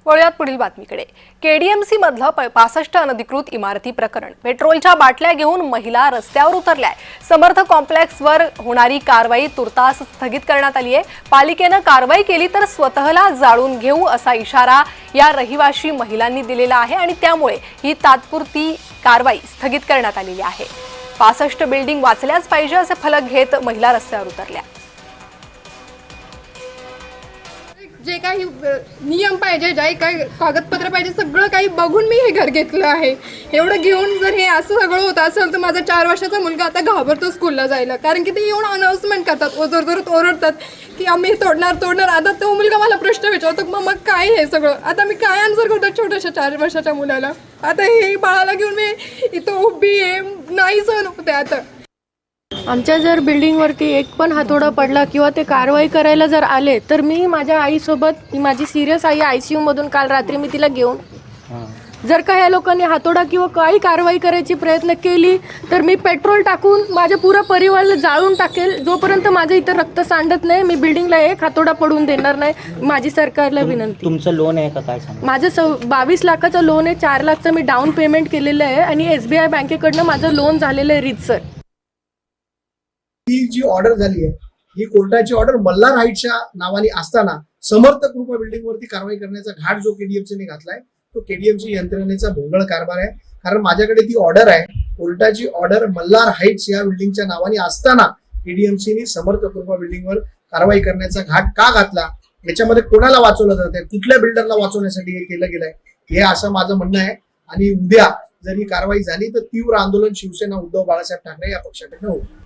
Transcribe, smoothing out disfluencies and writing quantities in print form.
वळूयात पुढील बातमीकडे। केडीएमसी मधलं 65 अनधिकृत इमारती प्रकरण। पेट्रोलच्या बाटल्या घेऊन महिला रस्त्यावर उतरल्याय। समर्थ कॉम्प्लेक्सवर होणारी कारवाई तुर्तास स्थगित करण्यात आली आहे। पालिकेने कारवाई केली तर स्वतःला जाळून घेऊ असा इशारा या रहिवाशी महिलांनी दिलेला आहे आणि त्यामुळे ही तात्पुरती कारवाई स्थगित करण्यात आलेली आहे। 65 बिल्डिंग वाचल्याच पाहिजे असे फलक घेत महिला रस्त्यावर उतरल्या। जे काही नियम पाहिजे, जे काही कागदपत्र पाहिजे, सगळं काही बघून मी हे घर घेतलं आहे। एवढं घेऊन जर हे असं सगळं होत असेल तर माझा 4 वर्षाचा मुलगा आता घाबरतो स्कूलला जायला, कारण की ते येऊन अनाउन्समेंट करतात, जोरजोरात ओरडतात की आम्ही तोडणार। आता तो मुलगा मला प्रश्न विचारतो मग काय हे सगळं, आता मी काय आन्सर करतो छोट्याशा 4 वर्षाच्या मुलाला? आता हे बाळाला घेऊन मी इथं उभी आहे, नाही सहन होते आता। आमच्या जर बिल्डिंगवरती एक पण हातोडा पडला किंवा ते कारवाई करायला जर आले तर मी माझ्या आईसोबत, माझी सिरियस आई ICU मधून काल रात्री मी तिला घेऊन, जर का ह्या लोकांनी हातोडा किंवा काही कारवाई करायची प्रयत्न केली तर मी पेट्रोल टाकून माझ्या पुरा परिवाराला जाळून टाकेल। जोपर्यंत माझं इथं रक्त सांडत नाही मी बिल्डिंगला एक हातोडा पडून देणार नाही। माझी सरकारला विनंती। तुमचं लोन आहे का काय सांगा? माझं 22 लाखाचं लोन आहे, 4 लाखचं मी डाऊन पेमेंट केलेलं आहे आणि SBI बँकेकडनं माझं लोन झालेलं आहे रीतसर। ही जी ऑर्डर झाली आहे ही कोर्टाची ऑर्डर मल्हार हाईटच्या नावाने असताना समर्थ कृपा बिल्डिंग वरती कारवाई करण्याचा घाट जो केडीएमसीने घातलाय तो केडीएमसी यंत्रणेचा भोंगळ कारभार आहे। कारण माझ्याकडे ती ऑर्डर आहे, कोर्टाची ऑर्डर मल्हार हाईट्स या बिल्डिंगच्या नावाने असताना केडीएमसीने समर्थ कृपा बिल्डिंगवर कारवाई करण्याचा घाट का घातला, याच्यामध्ये कोणाला वाचवलं जातंय, कुठल्या बिल्डरला वाचवण्यासाठी हे केलं गेलंय, हे असं माझं म्हणणं आहे। आणि उद्या जर ही कारवाई झाली तर तीव्र आंदोलन शिवसेना उद्धव बाळासाहेब ठाकरे या पक्षाकडनं होईल।